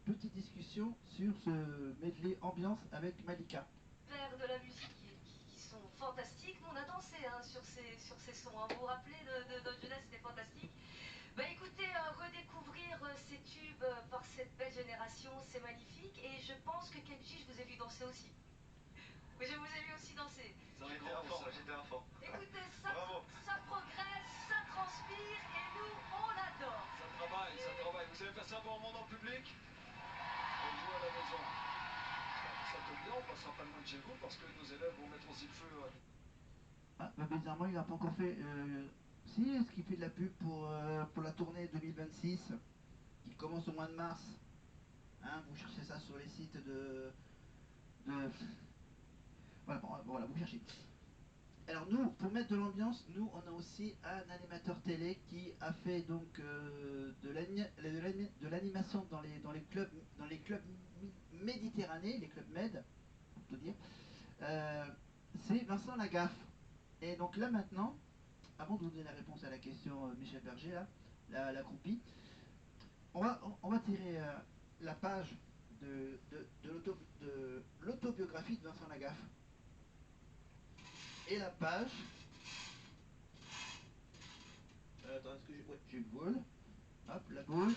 petite discussion sur ce medley ambiance avec Malika. Père de la musique qui sont fantastiques. Nous on a dansé sur ces sons. Vous vous rappelez de notre jeunesse, c'était fantastique. Bah écoutez, redécouvrir ces tubes par cette belle génération, c'est magnifique. Et je pense que Kenji, je vous ai vu danser aussi. Oui, je vous ai vu aussi danser. J'étais enfant, moi j'étais enfant. Écoutez, ça progresse, ça transpire et nous, on adore. Ça travaille. Vous avez passé un bon moment dans le public? On joue à la maison. Ça tombe bien, on passera pas loin de chez vous parce que nos élèves vont mettre aussi le feu. Ah, bah, bizarrement, il n'a pas encore fait. Si, est-ce qu'il fait de la pub pour la tournée 2026 qui commence au mois de mars? Hein, vous cherchez ça sur les sites de... Voilà, bon, voilà, vous cherchez. Alors nous, pour mettre de l'ambiance, nous on a aussi un animateur télé qui a fait donc de l'animation dans les clubs méditerranéens, les clubs med, pour tout dire. C'est Vincent Lagaffe. Et donc là maintenant, avant de vous donner la réponse à la question Michel Berger, là, la groupie, on va tirer la page de l'autobiographie de Vincent Lagaffe. Et la page... attends, est-ce que j'ai... Ouais, j'ai une boule. Hop, la boule.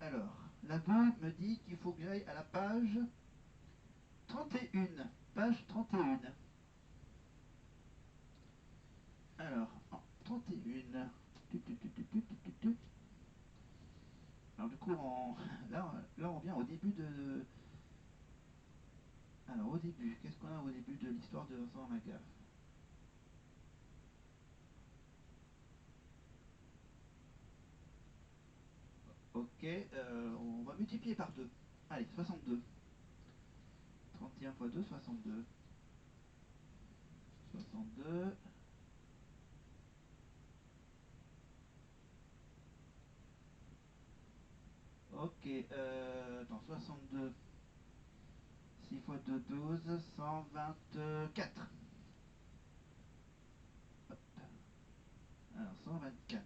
Alors, la boule me dit qu'il faut que j'aille à la page 31. Page 31. Alors, 31. Alors du coup, là on vient au début de... Alors au début, qu'est-ce qu'on a au début de l'histoire de Vincent Lagaffe? Ok, on va multiplier par 2. Allez, 62. 31 fois 2, 62. 62. Ok, attends, 62. 6 fois 2, 12, 124. Hop. Alors, 124.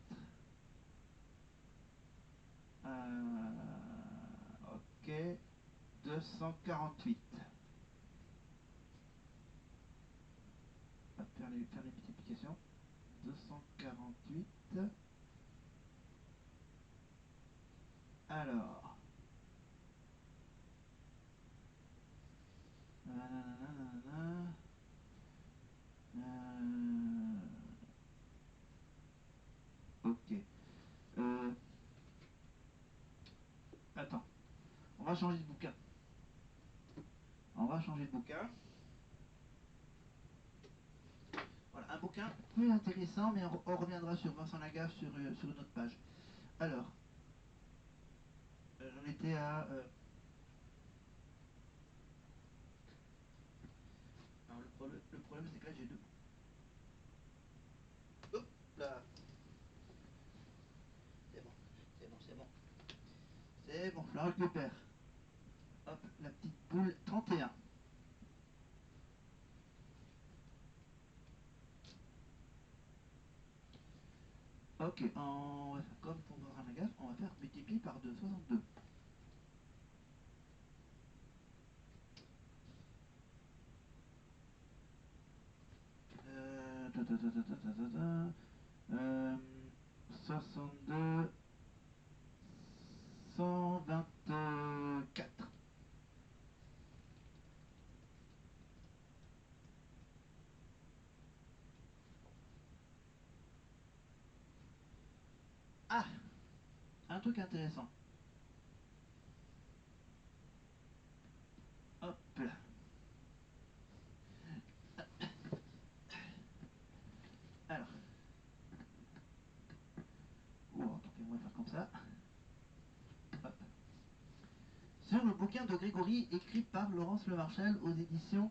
Ok. 248. Hop, faire les multiplications. 248. Alors. Ok. Attends. On va changer de bouquin. On va changer de bouquin. Voilà, un bouquin plus intéressant, mais on reviendra sur Vincent Lagaffe sur une autre page. Alors, j'en étais à... Alors, le problème c'est que là j'ai deux. Hop là. C'est bon, c'est bon, c'est bon. C'est bon, je la récupère. Hop, la petite boule 31. Ok, comme pour Vincent Lagaffe, on va faire multiplier par 2, 62. Ta, ta, ta, ta, ta, ta, ta, ta. 62, 124. Ah, un truc intéressant. Hop là. Alors. Oh, tant pis, on va faire comme ça. Hop. Sur le bouquin de Grégory, écrit par Laurence Lemarchal aux éditions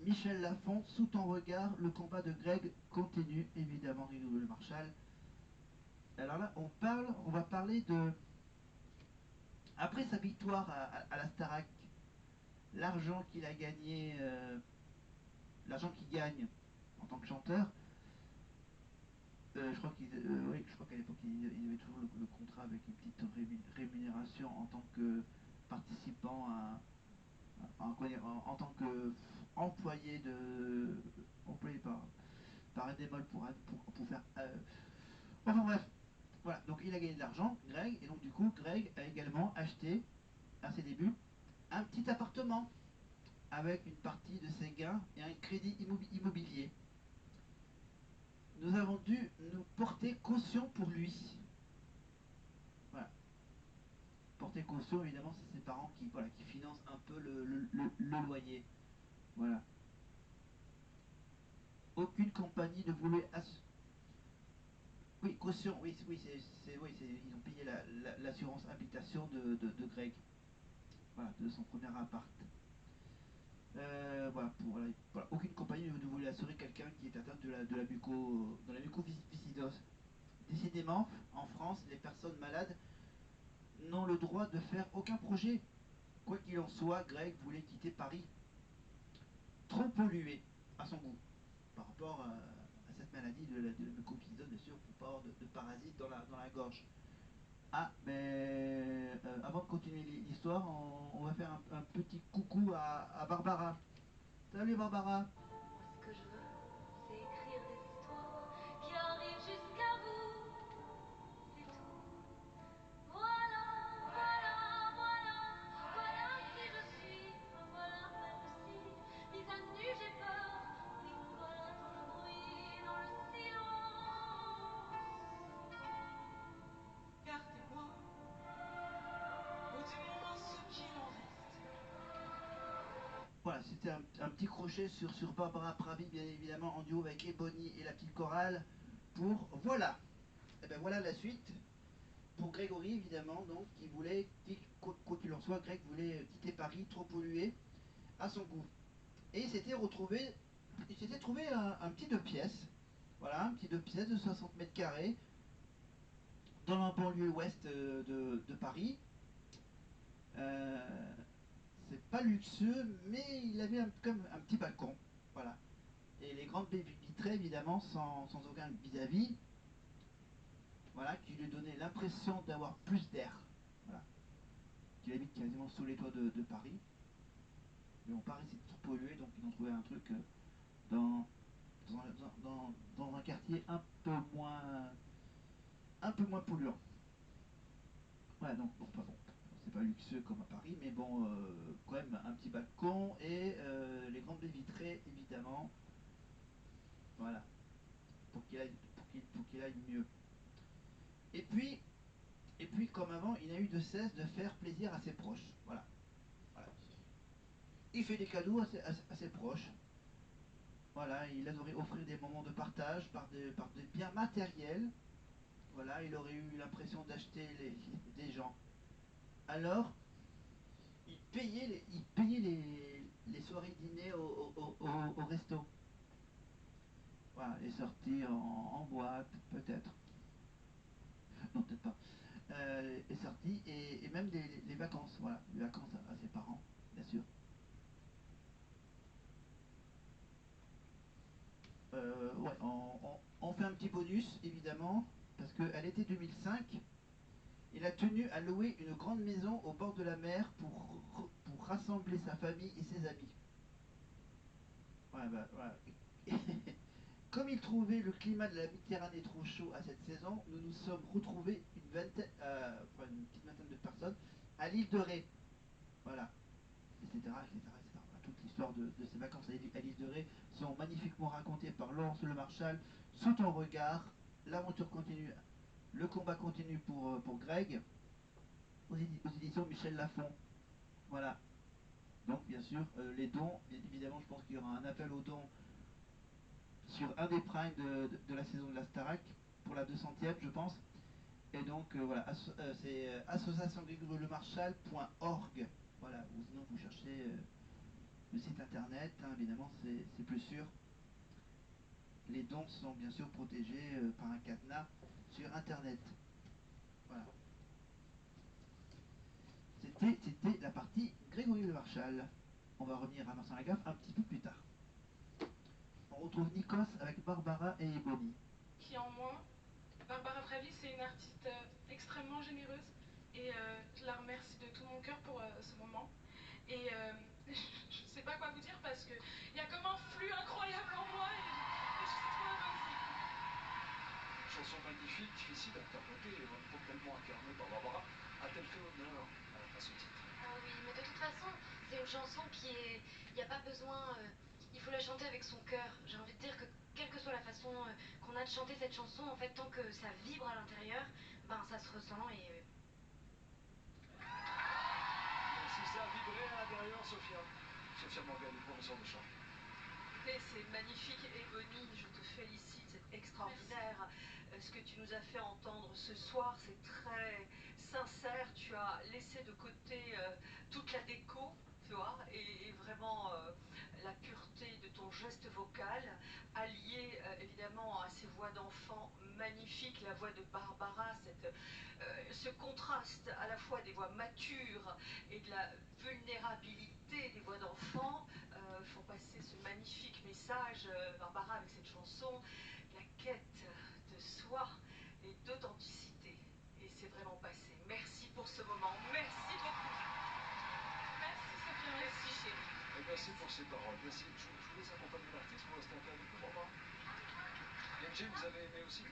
Michel Lafon, Sous ton regard, le combat de Greg continue, évidemment Grégory Lemarchal. Alors là, on va parler de... Après sa victoire à la Starac, l'argent qu'il a gagné, l'argent qu'il gagne en tant que chanteur, Je crois oui, je crois qu'à l'époque, il avait toujours le contrat avec une petite rémunération en tant que participant en tant que employé employé par Endemol pour faire. Enfin bref, voilà. Donc il a gagné de l'argent, Greg, et donc du coup, Greg a également acheté à ses débuts un petit appartement avec une partie de ses gains et un crédit immobilier. Nous avons dû nous porter caution pour lui. Voilà. Porter caution, évidemment, c'est ses parents qui financent un peu le loyer. Voilà. Aucune compagnie ne voulait Oui, caution, oui, ils ont payé l'assurance habitation de Greg. Voilà, de son premier appart. Voilà, aucune compagnie ne voulait assurer quelqu'un qui est atteint de la mucoviscidose. Décidément, en France, les personnes malades n'ont le droit de faire aucun projet. Quoi qu'il en soit, Greg voulait quitter Paris, trop pollué à son goût, par rapport à cette maladie de la mucoviscidose, bien sûr, pour pas avoir de parasites dans la gorge. Ah, mais avant de continuer l'histoire, on va faire un petit coucou à Barbara. Salut Barbara. Moi, ce que je veux, c'est écrire des histoires qui arrivent jusqu'à vous. C'est tout. Voilà, voilà, voilà, voilà qui je suis. Me voilà même si, mise à nu, j'ai peur. Oui, me voilà dans le bruit, dans le silence. Gardez-moi, ou dis-moi ce qu'il en reste. Voilà, c'était un petit crochet sur Barbara Pravi, bien évidemment, en duo avec Ebony et la petite chorale, pour Voilà. Et ben voilà la suite. Pour Grégory, évidemment, donc, quoi qu'il en soit, Greg voulait quitter Paris, trop pollué, à son goût. Et il s'était trouvé un petit deux pièces, voilà, un petit deux pièces de 60 mètres carrés, dans la banlieue ouest de Paris. Euh, c'est pas luxueux, mais il avait comme un petit balcon, voilà. Et les grandes baies vitrées, évidemment, sans aucun vis-à-vis, voilà, qui lui donnait l'impression d'avoir plus d'air, voilà. Qui habite quasiment sous les toits de Paris. Mais bon, Paris c'est trop pollué, donc ils ont trouvé un truc dans, dans un quartier un peu moins polluant. Voilà, donc bon, c'est pas luxueux comme à Paris, mais bon, quand même un petit balcon et les grandes baies vitrées, évidemment, voilà, pour qu'il aille mieux. Et puis, comme avant, il n'a eu de cesse de faire plaisir à ses proches. Voilà. Voilà. Il fait des cadeaux à ses proches. Voilà, il adorait offrir des moments de partage par des biens matériels. Voilà, il aurait eu l'impression d'acheter des gens. Alors, il payait les soirées dîner au resto. Voilà, les sorties en boîte, peut-être. Non, peut-être pas. Les sorties et même les vacances, voilà, les vacances à ses parents, bien sûr. Ouais, on fait un petit bonus, évidemment, parce qu'à l'été 2005, il a tenu à louer une grande maison au bord de la mer pour rassembler sa famille et ses amis. Ouais, bah, voilà. Comme il trouvait le climat de la Méditerranée trop chaud à cette saison, nous nous sommes retrouvés une petite vingtaine de personnes à l'île de Ré. Voilà, etc. Voilà, toute l'histoire de ces vacances à l'île de Ré sont magnifiquement racontées par Laurence Le Marchal. Sous ton regard, l'aventure continue, le combat continue pour Greg, aux éditions Michel Lafon. Voilà. Donc, bien sûr, les dons, évidemment, je pense qu'il y aura un appel aux dons sur un des primes de la saison de la Starac, pour la 200e, je pense. Et donc, voilà, c'est associationgrégorylemarchal.org. Voilà, ou sinon vous cherchez le site internet, hein, évidemment, c'est plus sûr. Les dons sont bien sûr protégés par un cadenas sur internet. Voilà. C'était la partie Grégory Le Marchal. On va revenir à Vincent Lagaffe un petit peu plus tard. On retrouve Nikos avec Barbara et Ebony. qui en moins. Barbara Pravi, c'est une artiste extrêmement généreuse et je la remercie de tout mon cœur pour ce moment. Et je ne sais pas quoi vous dire parce qu'il y a comme un flux incroyable en moi et je suis trop heureuse. Chanson magnifique, difficile à interpréter et totalement incarnée par Barbara. A-t-elle fait honneur à ce titre? Ah oui, mais de toute façon, c'est une chanson qui est... Il n'y a pas besoin... il faut la chanter avec son cœur. J'ai envie de dire que quelle que soit la façon qu'on a de chanter cette chanson, en fait, tant que ça vibre à l'intérieur, ben ça se ressent et... Si ça a vibré à l'intérieur, Sophia Morgane, professeure de chant. Écoutez, c'est magnifique, Ebony, je te félicite, c'est extraordinaire. Ce que tu nous as fait entendre ce soir, c'est très sincère. Tu as laissé de côté toute la déco, tu vois, et vraiment la pureté de ton geste vocal, allié évidemment à ces voix d'enfants magnifiques, la voix de Barbara, ce contraste à la fois des voix matures et de la vulnérabilité des voix d'enfants font passer ce magnifique message, Barbara, avec cette chanson, la quête de soi et d'authenticité. Et c'est vraiment passé. Merci pour ce moment. Merci beaucoup. Merci Sophia. Merci chérie. Et merci pour ces paroles. Merci. Je vous laisse accompagner l'artiste pour rester avec nous, Barbara. Benji, vous avez aimé aussi?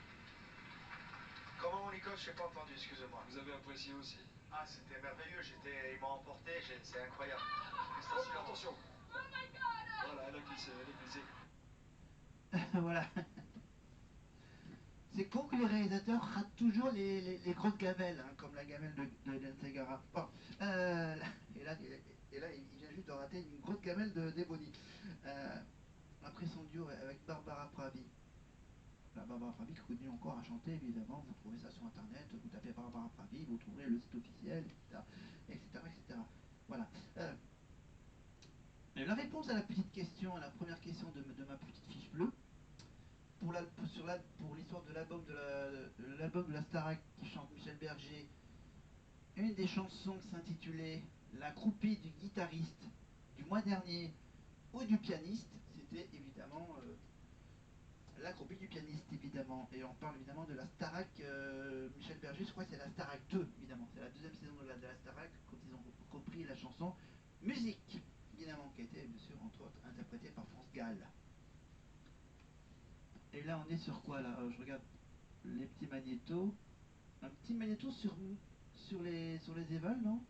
Comment, Nicole? Je n'ai pas entendu, excusez-moi. Vous avez apprécié aussi? Ah, c'était merveilleux, ils m'ont emporté, c'est incroyable. Oh, attention. Voilà, elle a glissé, elle est glissée. Voilà. C'est con que les réalisateurs ratent toujours les grosses gamelles, hein, comme la gamelle de Hélène Ségara. Bon, et là, il vient juste de rater une grosse gamelle d'Ebony. Après son duo avec Barbara Pravi. La Barbara Pravi qui continue encore à chanter, évidemment. Vous trouvez ça sur Internet, vous tapez Barbara Pravi, vous trouverez le site officiel, etc. etc., etc. Voilà. La réponse à la petite question, à la première question de ma petite fiche bleue, pour l'histoire de l'album de la Starac qui chante Michel Berger, une des chansons s'intitulait La groupie du guitariste du mois dernier ou du pianiste, c'était évidemment la groupie du pianiste, évidemment. Et on parle évidemment de la Starac Michel Berger, je crois que c'est la Starac 2, évidemment. C'est la deuxième saison de la Starac quand ils ont repris la chanson Musique, évidemment, qui a été, bien sûr, entre autres, interprétée par France Gall. Et là, on est sur quoi, là? Je regarde les petits magnétos. Un petit magnéto sur les évals, non?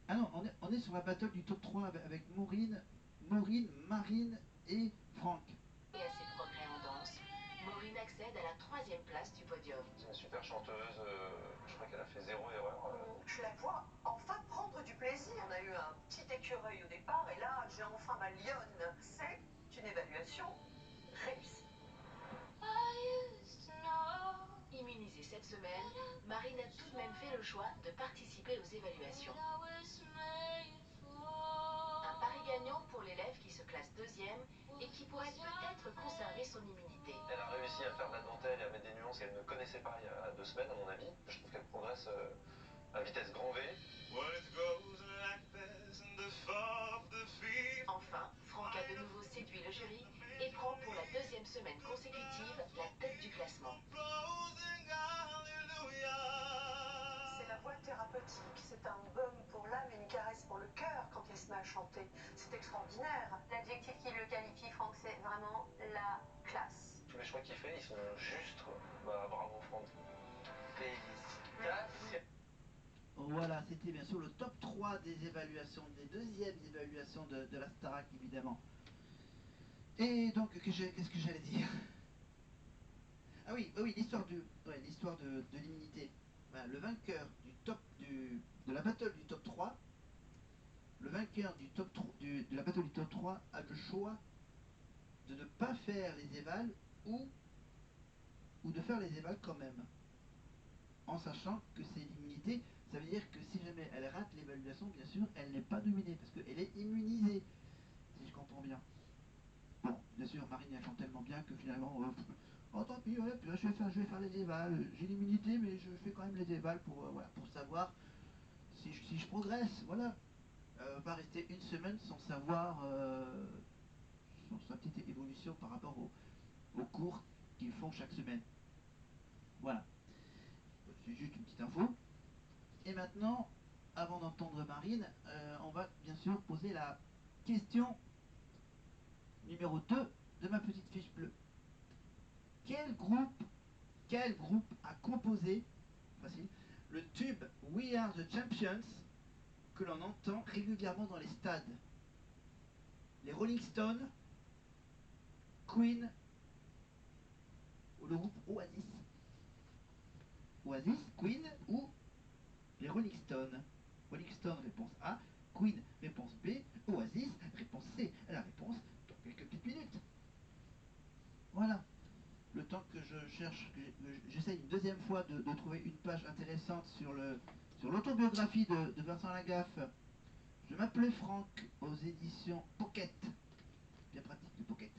Ah non, on est sur la battle du top 3 avec Maureen, Marine et Franck. Et à ses progrès en danse, Maureen accède à la 3e place du podium. C'est une super chanteuse, je crois qu'elle a fait 0 erreur. Je la vois enfin prendre du plaisir. On a eu un petit écureuil au départ et là j'ai enfin ma lionne. C'est une évaluation réussie. Immunisée cette semaine, Marine a tout de même fait le choix de participer aux évaluations. Un pari gagnant pour l'élève qui se classe 2e et qui pourrait peut-être conserver son immunité. Elle a réussi à faire de la dentelle et à mettre des nuances qu'elle ne connaissait pas il y a 2 semaines, à mon avis. Je trouve qu'elle progresse à vitesse grand V. Enfin, Franck a de nouveau séduit le jury et prend pour la 2e semaine consécutive la tête du classement. C'est la voix thérapeutique, c'est un baume pour l'âme et une caresse pour le cœur quand il se met à chanter. C'est extraordinaire. L'adjectif qui le qualifie, Franck, c'est vraiment la classe. Tous les choix qu'il fait, ils sont justes, quoi. Bah, bravo Franck. Félicitations. Voilà, c'était bien sûr le top 3 des évaluations, des deuxièmes évaluations de la Starac, évidemment. Et donc, qu'est-ce que j'allais dire? Ah oui, l'histoire de l'immunité. Voilà, le vainqueur de la battle du top 3, le vainqueur de la battle du top 3 a le choix de ne pas faire les évals ou de faire les évals quand même. En sachant que c'est l'immunité, ça veut dire que si jamais elle rate l'évaluation, bien sûr, elle n'est pas dominée, parce qu'elle est immunisée, si je comprends bien. Bon, bien sûr, Marine elle chante tellement bien que finalement, oh tant pis, ouais, je vais faire les évals, j'ai l'immunité, mais je fais quand même les évals voilà, pour savoir si je progresse, voilà. Pas rester une semaine sans savoir sa petite évolution par rapport aux cours qu'ils font chaque semaine. Voilà. C'est juste une petite info. Et maintenant, avant d'entendre Marine, on va bien sûr poser la question numéro 2 de ma petite fiche bleue. Quel groupe a composé, facile, le tube We Are the Champions que l'on entend régulièrement dans les stades? Les Rolling Stones, Queen ou le groupe Oasis? Oasis, Queen ou les Rolling Stones? Rolling Stones, réponse A. Queen, réponse B. Oasis, réponse C. La réponse dans quelques petites minutes. Voilà. Le temps que je cherche, j'essaye une deuxième fois de trouver une page intéressante sur l'autobiographie de Vincent Lagaffe. Je m'appelais Franck aux éditions Pocket. Bien pratique le Pocket.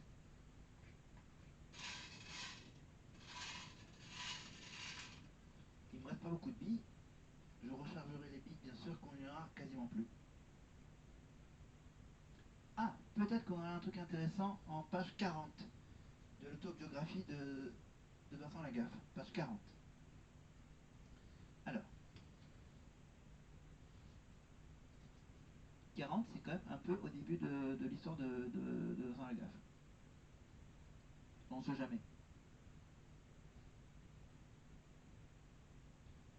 Il me reste pas beaucoup de billes. Je rechargerai les billes, bien sûr qu'on n'y aura quasiment plus. Ah, peut-être qu'on aura un truc intéressant en page 40 de l'autobiographie de Vincent Lagaffe. Page 40. Alors. 40, c'est quand même un peu au début de l'histoire de Vincent Lagaffe. On ne sait jamais.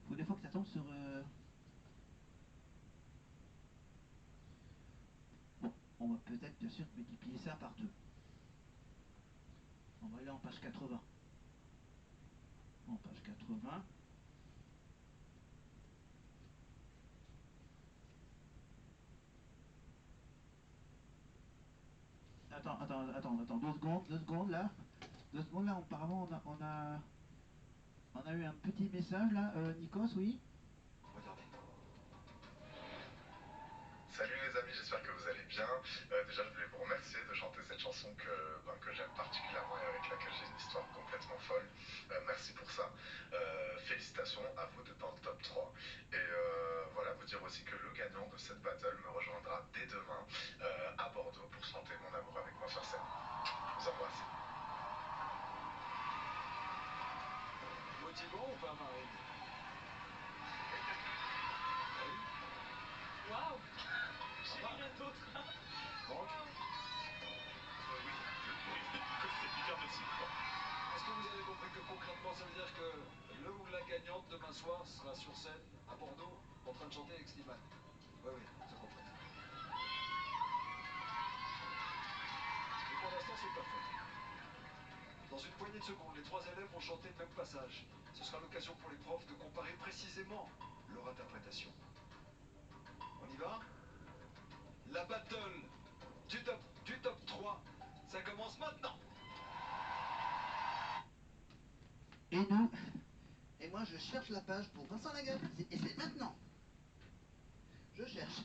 Il faut des fois que ça tombe sur... Bon, on va peut-être bien sûr multiplier ça par 2. On va aller en page 80. En page 80. Attends, 2 secondes là. 2 secondes là, apparemment on a eu un petit message là. Nikos, oui? Regardez. Salut les amis, j'espère que vous allez bien. Déjà, je voulais vous remercier de chanter cette chanson que j'aime particulièrement et avec laquelle j'ai une histoire complètement folle. Merci pour ça. Félicitations à vous d'être dans le top 3. Et voilà, vous dire aussi que le gagnant de cette battle me rejoindra dès demain à Bordeaux pour chanter Mon amour avec moi sur scène. Je vous embrasse. Motivant ou pas, Marine? Oui. Waouh, j'ai rien d'autre. Franck, Oui, c'est hyper motivant. est-ce que vous avez compris que concrètement ça veut dire que le ou la gagnante demain soir sera sur scène à Bordeaux en train de chanter avec Slimane? Oui, j'ai compris. Mais pour l'instant c'est pas fait. Dans une poignée de secondes, les 3 élèves vont chanter le même passage. Ce sera l'occasion pour les profs de comparer précisément leur interprétation. On y va? La battle du top 3, ça commence maintenant. Et moi je cherche la page pour Vincent Lagaffe, et c'est maintenant. Je cherche.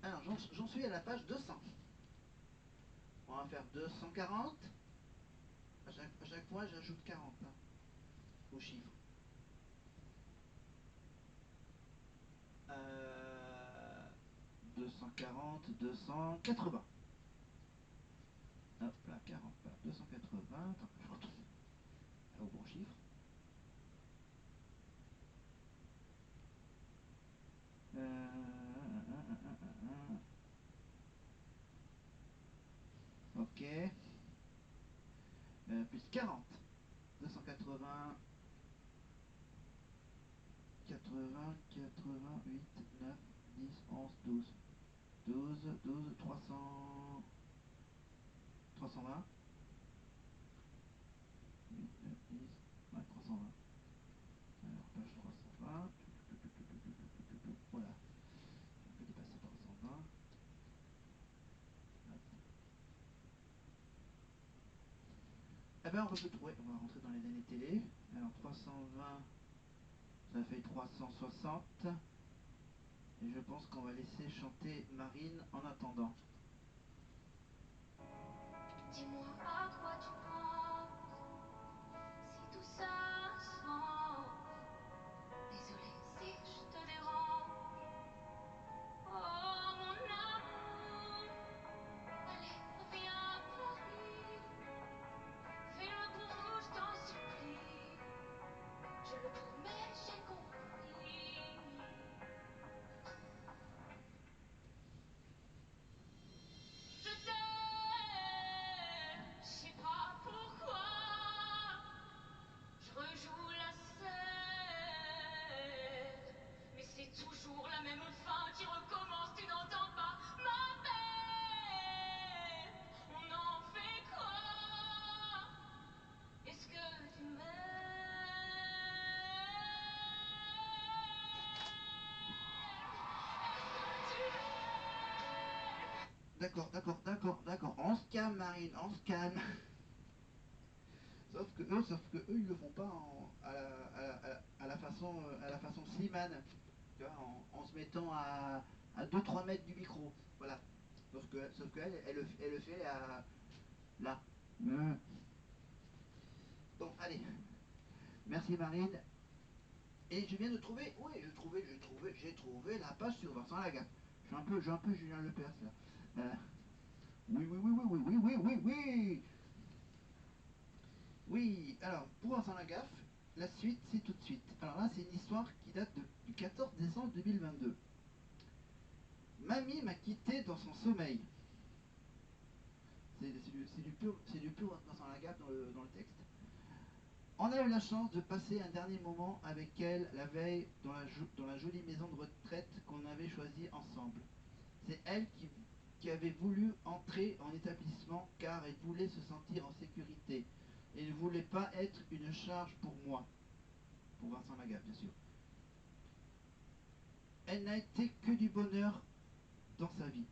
Alors j'en suis à la page 200. On va faire 240. À chaque fois j'ajoute 40 hein, au chiffre. 240, 280. Hop là, 40 pas, 280. Attends que je retourne au bon chiffre. Ok. Plus 40. 280. 80, 88, 9, 10, 11, 12. 12, 300... 320. 8, 9, 10, ouais, 320. Alors, page 320. Voilà. On peut dépasser 320. Eh ben, on peut trouver. On va rentrer dans les années télé. Alors, 320, ça fait 360. Et je pense qu'on va laisser chanter Marine en attendant. Dis-moi à quoi tu penses, si tout ça sent. Désolée si je te dérange. Oh mon amour, allez, d'accord. On se calme, Marine, on se calme. Sauf que eux, ils le font pas à la façon Slimane, tu vois, en se mettant à 2-3 mètres du micro. Voilà. Sauf qu'elle, elle le fait là. Bon, allez. Merci Marine. Et je viens de trouver, oui, j'ai trouvé la page sur Vincent Lagaffe. J'ai un peu Julien Lepers là. Oui. Oui, alors pour Vincent Lagaffe, la suite c'est tout de suite. Alors là, c'est une histoire qui date du 14 décembre 2022. Mamie m'a quitté dans son sommeil. C'est du pur Vincent Lagaffe dans le texte. On a eu la chance de passer un dernier moment avec elle la veille dans la jolie maison de retraite qu'on avait choisie ensemble. C'est elle qui avait voulu entrer en établissement car elle voulait se sentir en sécurité. Elle ne voulait pas être une charge pour moi. Pour Vincent Lagaffe, bien sûr. Elle n'a été que du bonheur dans sa vie.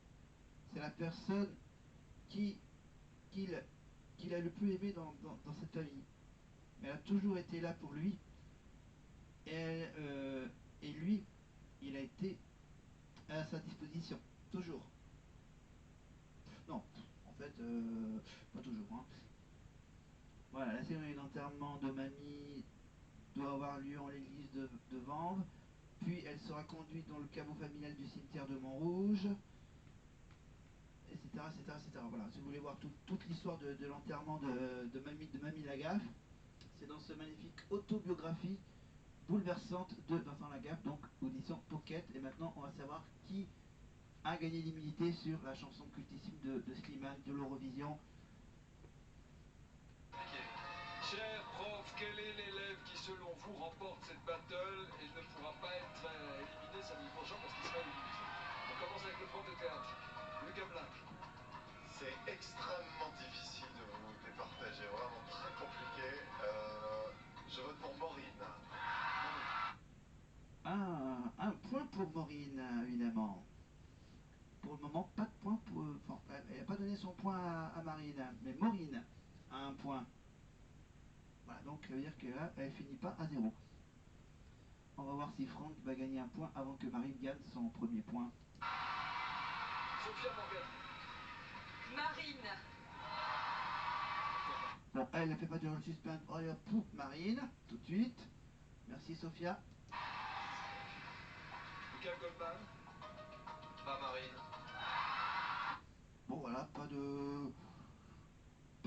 C'est la personne qu'il a le plus aimé dans cette famille. Elle a toujours été là pour lui. Et lui, il a été à sa disposition. Toujours. Non, en fait, pas toujours. Hein. Voilà, la cérémonie d'enterrement de mamie doit avoir lieu en l'église de Vanves. Puis elle sera conduite dans le caveau familial du cimetière de Montrouge, etc. Voilà, si vous voulez voir toute l'histoire de l'enterrement de mamie Lagaffe, c'est dans ce magnifique autobiographie bouleversante de Vincent Lagaffe, donc audition Pocket. Et maintenant, on va savoir qui a gagné l'immunité sur la chanson cultissime de Slimane, de l'Eurovision. Cher prof, quel est l'élève qui, selon vous, remporte cette battle et ne pourra pas être éliminé samedi prochain parce qu'il sera éliminé? On commence avec le prof de théâtre, le Gamelin. C'est extrêmement difficile de vous départager, vraiment très compliqué. Je vote pour Maureen. Un point pour Maureen, évidemment. Pour le moment, pas de point pour... Enfin, elle n'a pas donné son point à Marine, mais Maureen a un point. Voilà, donc ça veut dire que là, elle finit pas à 0. On va voir si Franck va gagner un point avant que Marine gagne son premier point. Sophia Morgan. Marine. Bon, elle ne fait pas durer le suspense. Oh, pour Marine, tout de suite. Merci Sophia. Michael Goldman. Pas Marine. Bon voilà, pas de